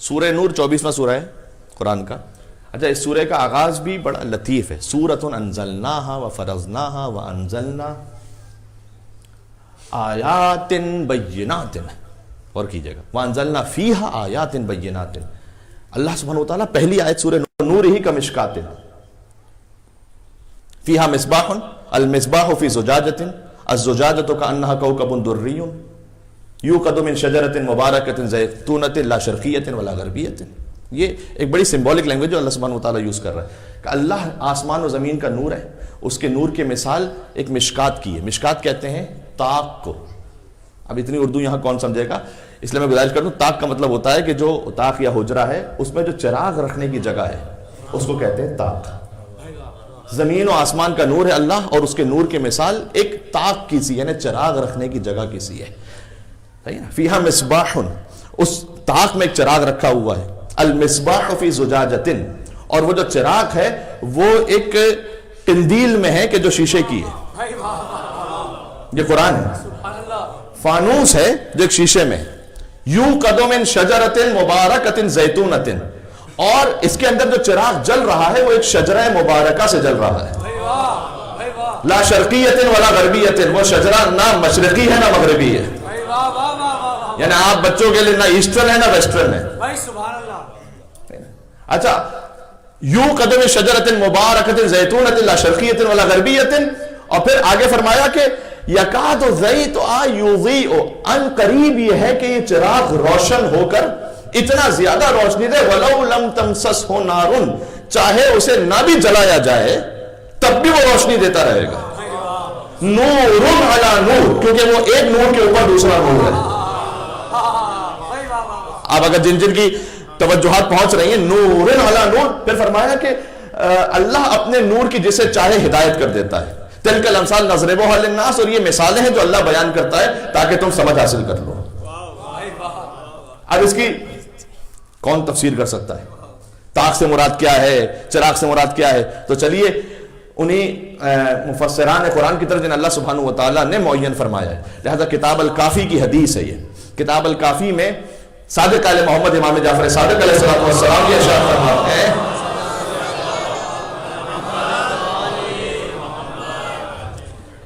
سورہ نور 24واں سورہ ہے قرآن کا. اچھا اس سورہ کا آغاز بھی بڑا لطیف ہے. سورۃ انزلناہا وفرضناہا وانزلنا آیات بینات. اور کیجئے گا وانزلنا فیہا آیات بینات. اللہ سبحانہ وتعالیٰ پہلی آیت سورہ نور ہی کا مشکات فیہا مصباح المصباح فی زجاجۃ الزجاجۃ کأنہا کوکب دری یوقد من شجرۃ مبارکۃ زیتونۃ لا شرقیۃ ولا غربیۃ. یہ ایک بڑی سمبولک لینگویج جو اللہ سبحانہ وتعالیٰ یوز کر رہا ہے کہ اللہ آسمان و زمین کا نور ہے, اس کے نور کے مثال ایک مشکات کی ہے. مشکات کہتے ہیں طاق کو. اب اتنی اردو یہاں کون سمجھے گا, اس لیے میں گزارش کر دوں. طاق کا مطلب ہوتا ہے کہ جو طاق یا حجرہ ہے اس میں جو چراغ رکھنے کی جگہ ہے اس کو کہتے ہیں طاق. زمین و آسمان کا نور ہے اللہ, اور اس کے نور کے مثال ایک طاق کی سی یعنی چراغ رکھنے کی جگہ کی سی ہے. فیہا مصباح, اس طاق میں ایک چراغ رکھا ہوا ہے. المصباح فی زجاجۃ, اور وہ جو چراغ ہے وہ ایک قندیل میں ہے کہ جو شیشے کی ہے. یہ قرآن ہے. فانوس ہے جو ایک شیشے میں. یوقد من شجرۃ مبارکۃ زیتونۃ, اور اس کے اندر جو چراغ جل رہا ہے وہ ایک شجرہ مبارکہ سے جل رہا ہے. لا شرقیۃ ولا غربیۃ, وہ شجرہ نہ مشرقی ہے نہ مغربی ہے. یعنی آپ بچوں کے لیے نہ ایسٹرن ہے نہ ویسٹرن ہے. اچھا یوقد من شجرۃ مبارکۃ زیتونۃ لا شرقیۃ ولا غربیۃ, اور پھر آگے فرمایا کہ یکاد زیت یضیء, ان قریب یہ ہے کہ یہ چراغ روشن ہو کر اتنا زیادہ روشنی دے. ولو لم تمسسہ نار, چاہے اسے نہ بھی جلایا جائے تب بھی وہ روشنی دیتا رہے گا. نور علی نور, کیونکہ وہ ایک نور کے اوپر دوسرا نور ہے. اب اگر جن جن کی توجہات پہنچ رہی ہیں نور علی نور, پھر فرمایا کہ اللہ اپنے نور کی جسے چاہے ہدایت کر دیتا ہے. تلک الامثال نضربها للناس, اور یہ مثالیں ہیں جو اللہ بیان کرتا ہے تاکہ تم سمجھ حاصل کر لو. اب اس کی کون تفسیر کر سکتا ہے؟ طاق سے مراد کیا ہے, چراغ سے مراد کیا ہے؟ تو چلیے انہی مفسران قرآن کی طرف جن اللہ سبحانہ وتعالیٰ نے معین فرمایا ہے. لہذا کتاب الکافی کی حدیث ہے یہ. کتاب الکافی میں صادق آل محمد امام جعفر صادق علیہ السلام یہ ارشاد فرماتے ہیں,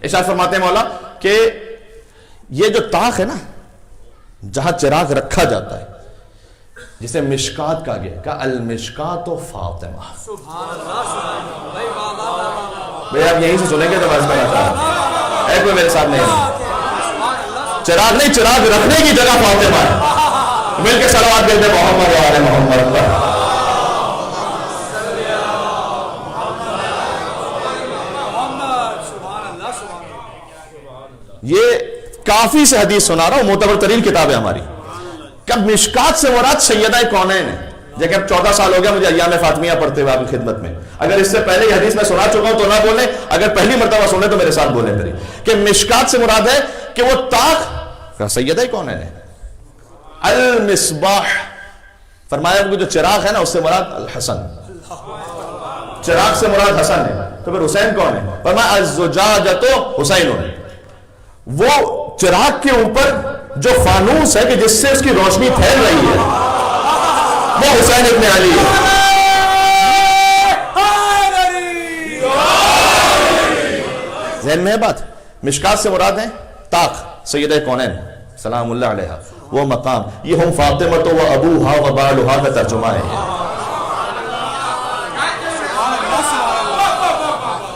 ارشاد فرماتے ہیں مولا کہ یہ جو طاق ہے نا جہاں چراغ رکھا جاتا ہے جسے مشکات کہا گیا, کہ المشکات فاطمہ. بھئی آپ یہیں سے سنیں گے تو بس میں آتا ہے کوئی میرے ساتھ نہیں. چراغ نہیں, چراغ رکھنے کی جگہ فاطمہ ہے. مل کے صلوات کہتے محمد و آل محمد پر. یہ کافی سے حدیث سنا رہا ہوں, معتبر ترین کتاب ہے ہماری. کب مشکات سے مراد سیدہ کونین ہے. جیسے اب 14 سال ہو گیا مجھے ایام فاطمیہ پڑھتے ہوئے آپ کی خدمت میں. اگر اس سے پہلے یہ حدیث میں سنا چکا ہوں تو نہ بولیں, اگر پہلی مرتبہ سنیں تو میرے ساتھ بولیں میری, کہ مشکات سے مراد ہے کہ وہ طاق سیدہ کونین ہے. المصباح فرمایا کہ جو چراغ ہے نا اس سے مراد الحسن, چراغ سے مراد حسن ہے. تو پھر حسین کون ہے؟ فرمایا الزجاجۃ حسین, وہ چراغ کے اوپر جو فانوس ہے کہ جس سے اس کی روشنی پھیل رہی ہے وہ حسین ابن علی ہے. ذہن میں ہے بات؟ مشکات سے مراد ہے طاق سیدہ کونین سلام اللہ علیہا, وہ مقام. یہ ہم فاطمہ تو وہ ابوہا و بالہا کا ترجمہ ہے.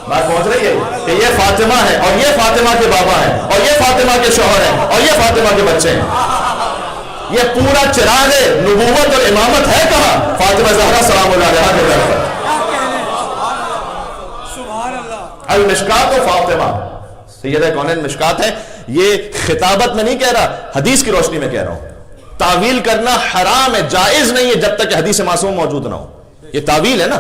بات پہنچ رہی ہے کہ یہ فاطمہ ہے اور یہ فاطمہ کے بابا ہیں اور یہ فاطمہ کے شوہر ہیں اور یہ فاطمہ کے بچے ہیں. یہ پورا چراغ نبوت اور امامت ہے کہاں؟ فاطمہ زہرا سلام اللہ علیہا کے گھر پر. المشکات و فاطمہ سیدہ کونین مشکات ہے. یہ خطابت میں نہیں کہہ رہا, حدیث کی روشنی میں کہہ رہا ہوں. تعویل کرنا حرام ہے, جائز نہیں ہے جب تک کہ حدیث معصوم موجود نہ ہو. یہ تعویل ہے نا,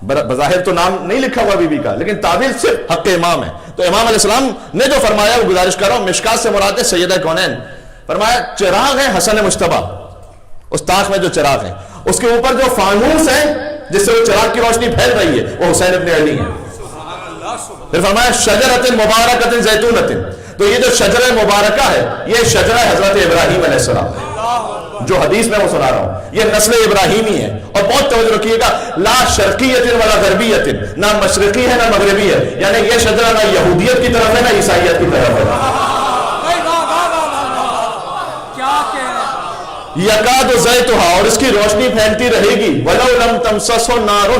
بظاہر تو نام نہیں لکھا ہوا بی بی کا, لیکن تعویل صرف حق امام ہے. تو امام علیہ السلام نے جو فرمایا وہ گزارش کر رہا ہوں. مشکات سے مراد ہے سیدہ کونین. فرمایا چراغ ہے حسن مجتبیٰ, اس طاق میں جو چراغ ہے اس کے اوپر جو فانوس ہے جس سے وہ چراغ کی روشنی پھیل رہی ہے وہ حسین ابن علی ہے. پھر فرمایا شجرۃ مبارکۃ زیتونۃ, تو یہ جو شجرہ مبارکہ ہے یہ شجرہ حضرت ابراہیم علیہ السلام ہے. جو حدیث میں وہ سنا رہا ہوں، یہ نسل ابراہیمی ہے. اور بہت توجہ رکھیے گا، لا شرقیت ولا غربیت، نہ مشرقی ہے نہ مغربی ہے، یعنی یہ شجرہ نہ یہودیت کی طرف ہے نہ عیسائیت کی طرف ہے. یکاد زیتھا، اور اس کی روشنی پھیلتی رہے گی، ولو لم تمسسہ نار،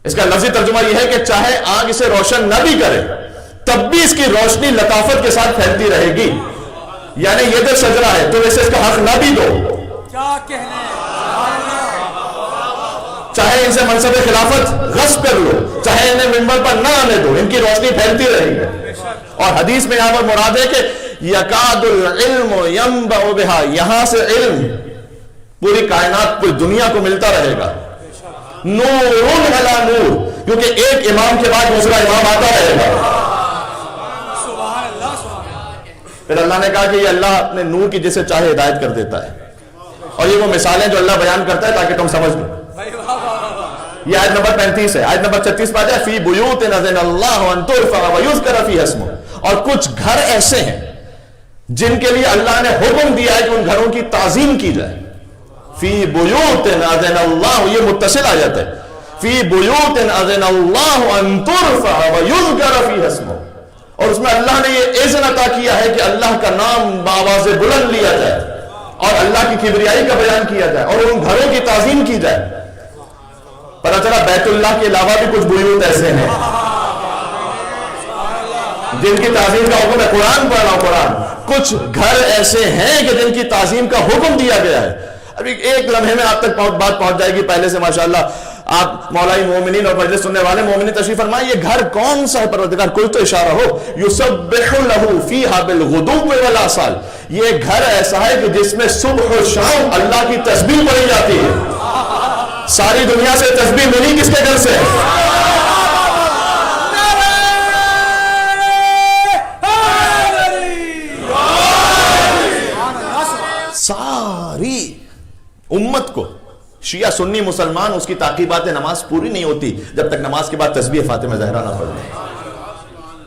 اس کا لفظی ترجمہ یہ ہے کہ چاہے آگ اسے روشن نہ بھی کرے تب بھی اس کی روشنی لطافت کے ساتھ پھیلتی رہے گی. یعنی یہ جو شجرہ ہے تو ویسے اس کا حق نہ بھی دو، کیا کہنے، چاہے ان سے منصب خلافت غصب کر لو، چاہے انہیں منبر پر نہ آنے دو، ان کی روشنی پھیلتی رہے گی. اور حدیث میں یہاں پر مراد ہے کہ یکاد العلم ینبع بہا، یہاں سے علم پوری کائنات پوری دنیا کو ملتا رہے گا. نور علی نور، کیونکہ ایک امام کے بعد دوسرا امام آتا رہے گا. پھر اللہ نے کہا کہ یہ اللہ اپنے نور کی جسے چاہے ہدایت کر دیتا ہے. اور یہ وہ مثالیں جو اللہ بیان کرتا ہے تاکہ تم سمجھ لو. یہ آیت نمبر 35 ہے. آیت نمبر 36 پہ آتا ہے فی بیوت اذن اللہ ان ترفع ویذکر فیہا اسمہ، اور کچھ گھر ایسے ہیں جن کے لیے اللہ نے حکم دیا ہے کہ ان گھروں کی تعظیم کی جائے. فی بیوت اذن اللہ، یہ متصل آیت ہے، فی بیوت اذن اللہ ان ترفع ویذکر فیہا اسمہ، اور اس میں اللہ نے یہ اذن عطا کیا ہے کہ اللہ کا نام بآواز بلند لیا جائے اور اللہ کی کبریائی کا بیان کیا جائے اور ان گھروں کی تعظیم کی جائے. پتہ چلا بیت اللہ کے علاوہ بھی کچھ بیوت ایسے ہیں جن کی تعظیم کا حکم ہے. قرآن پڑھنا، قرآن کچھ گھر ایسے ہیں کہ جن کی تعظیم کا حکم دیا گیا ہے. ابھی ایک لمحے میں آپ تک بات پہنچ جائے گی. پہلے سے ماشاءاللہ آپ مولائی مومنین اور مجلس سننے والے مومنین تشریف فرمائیں. یہ گھر کون سا ہے پروردگار؟ کوئی تو اشارہ ہو. یسبح لہ فیہا بالغدو والآصال، یہ گھر ایسا ہے کہ جس میں صبح و شام اللہ کی تسبیح پڑھی جاتی ہے. ساری دنیا سے تسبیح ملی کس کے گھر سے؟ ساری امت کو، شیعہ سنی مسلمان، اس کی تعقیبات نماز پوری نہیں ہوتی جب تک نماز کے بعد تسبیح فاطمہ زہرا نہ پڑھ لیں.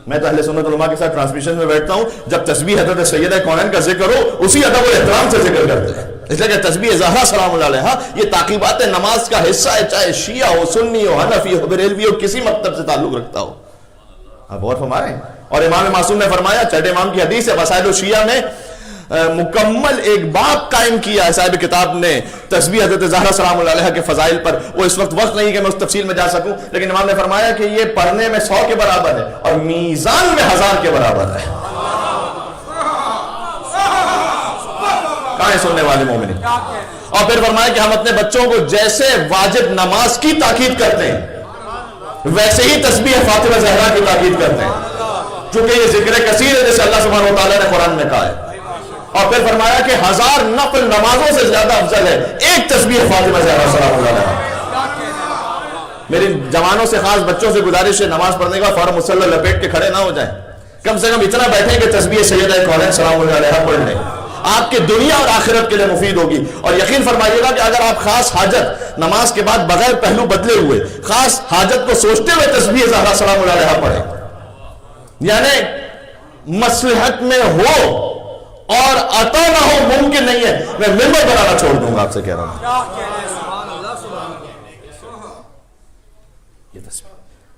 میں تو اہل سنت علماء کے ساتھ ٹرانسمیشن میں بیٹھتا ہوں، جب تسبیح حضرت سیدہ کونین کا ذکر ہو اسی ادب و احترام سے ذکر کرتے ہیں، اس لیے کہ تسبیح زہرا سلام اللہ علیہا یہ تعقیبات نماز کا حصہ ہے، چاہے شیعہ ہو، سنی ہو، حنفی ہو، بریلوی ہو، کسی مکتب سے تعلق رکھتا ہو. آپ غور فرمائیں. اور امام معصوم نے فرمایا، چھٹے امام کی حدیث ہے، وسائل الشیعہ میں مکمل ایک باب قائم کیا ہے صاحب کتاب نے تسبیح حضرت زہرا سلام اللہ علیہا کے فضائل پر. وہ اس وقت نہیں کہ میں اس تفصیل میں جا سکوں، لیکن امام نے فرمایا کہ یہ پڑھنے میں 100 کے برابر ہے اور میزان میں 1000 کے برابر ہے. کہاں سننے والے مومنین؟ اور پھر فرمایا کہ ہم اپنے بچوں کو جیسے واجب نماز کی تاکید کرتے ہیں ویسے ہی تسبیح فاطمہ زہرا کی تاکید کرتے ہیں، چونکہ یہ ذکر کثیر ہے جیسے اللہ سبحانہ وتعالی نے قرآن میں کہا ہے. اور پھر فرمایا کہ 1000 نفل نمازوں سے زیادہ افضل ہے ایک تسبیح فاطمہ زہرا سلام اللہ علیہا. میری جوانوں سے، خاص بچوں سے گزارش ہے، نماز پڑھنے کا فوراً مصلی لپیٹ کے کھڑے نہ ہو جائیں، کم سے کم اتنا بیٹھیں کہ تسبیح سیدہ کونین سلام اللہ علیہا پڑھ لیں. آپ کے دنیا اور آخرت کے لیے مفید ہوگی. اور یقین فرمائیے گا کہ اگر آپ خاص حاجت نماز کے بعد بغیر پہلو بدلے ہوئے خاص حاجت کو سوچتے ہوئے تسبیح زہرا سلام اللہ علیہا پڑھیں، یعنی مصلحت میں ہو اور عطا نہ ہو ممکن نہیں ہے، میں ممبر بنانا چھوڑ دوں گا. آپ سے کہہ رہا ہوں یہ تسبیح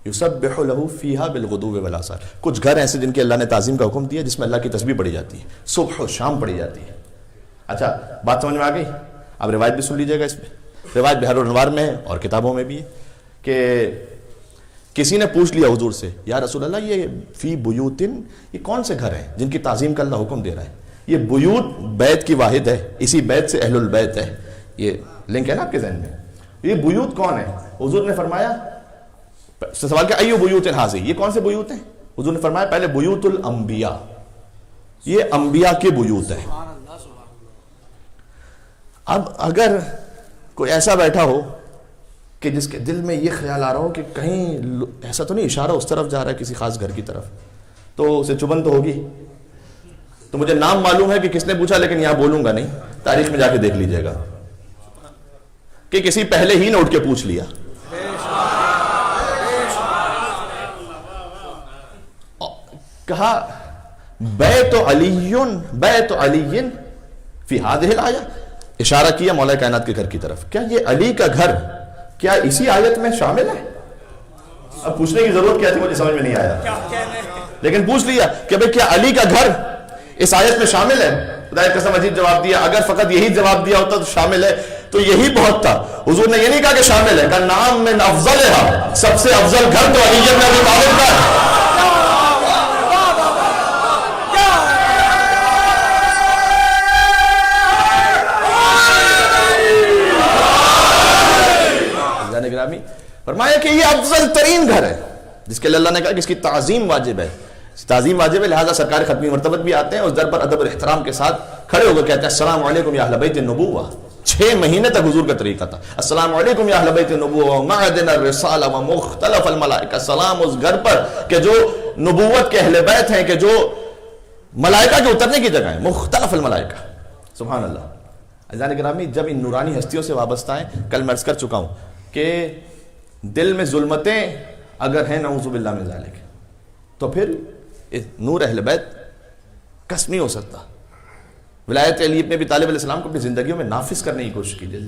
یسبح لہ فیہا بالغدو والآصال. کچھ گھر ایسے جن کے اللہ نے تعظیم کا حکم دیا جس میں اللہ کی تسبیح پڑھی جاتی ہے، صبح و شام پڑھی جاتی ہے. اچھا بات سمجھ میں آ گئی؟ اب روایت بھی سن لیجئے گا. اس میں روایت بحر الانوار میں ہے اور کتابوں میں بھی ہے کہ کسی نے پوچھ لیا حضور سے، یا رسول اللہ یہ فی بیوتن، یہ کون سے گھر ہیں جن کی تعظیم کا اللہ حکم دے رہا ہے؟ یہ بیوت بیت کی واحد ہے، اسی بیت سے اہل البیت ہے. یہ لنک ہے نا آپ کے ذہن میں. یہ بیوت کون ہے؟ حضور نے فرمایا، سوال کیا ایو بیوت ہاذی، یہ کون سے بیوت ہیں؟ حضور نے فرمایا پہلے بیوت الانبیاء، یہ انبیاء کے بیوت ہیں. اب اگر کوئی ایسا بیٹھا ہو کہ جس کے دل میں یہ خیال آ رہا ہو کہ کہیں ایسا تو نہیں اشارہ اس طرف جا رہا ہے کسی خاص گھر کی طرف، تو اسے چبھن تو ہوگی. تو مجھے نام معلوم ہے کہ کس نے پوچھا، لیکن یہاں بولوں گا نہیں، تاریخ میں جا کے دیکھ لیجئے گا کہ کسی پہلے ہی نے اٹھ کے پوچھ لیا. کہا بیت علی فی ہذہ الآیہ، اشارہ کیا مولا کائنات کے گھر کی طرف. کیا یہ علی کا گھر کیا اسی آیت میں شامل ہے؟ اب پوچھنے کی ضرورت کیا تھی، مجھے سمجھ میں نہیں آیا، لیکن پوچھ لیا کہ بھئی کیا علی کا گھر اس آیت میں شامل ہے؟ خدا کی قسم عجیب جواب دیا. اگر فقط یہی جواب دیا ہوتا تو شامل ہے تو یہی بہت تھا. حضور نے یہ نہیں کہا کہ شامل ہے، کہا نام من افضلها، سب سے افضل گھر تو علی بن ابی طالب کا ہے. گرامی فرمایا کہ یہ افضل ترین گھر ہے جس کے لیے اللہ نے کہا کہ اس کی تعظیم واجب ہے. تعظیم واجب ہے، لہذا سرکار ختمی مرتبت بھی آتے ہیں اس در پر ادب اور احترام کے ساتھ کھڑے ہو کر کہتے ہیں السلام علیکم یا اہل بیت النبوہ. 6 مہینے تک حضور کا طریقہ تھا السلام علیکم یا اہل بیت النبوہ ومعدن الرسالہ ومختلف الملائکہ. سلام اس گھر پر کہ جو نبوت کے اہل بیت ہیں، کہ جو ملائکہ کے اترنے کی جگہ ہے، مختلف الملائکہ. سبحان اللہ. عزیزان گرامی، جب ان نورانی ہستیوں سے وابستہ ہیں، کل میں عرض کر چکا ہوں کہ دل میں ظلمتیں اگر ہیں نعوذ باللہ من ذالک، تو پھر نور اہل بیت کس نہیں ہو سکتا. ولایت علی ابن ابی طالب علیہ السلام کو اپنی زندگیوں میں نافذ کرنے کی کوشش کیجیے.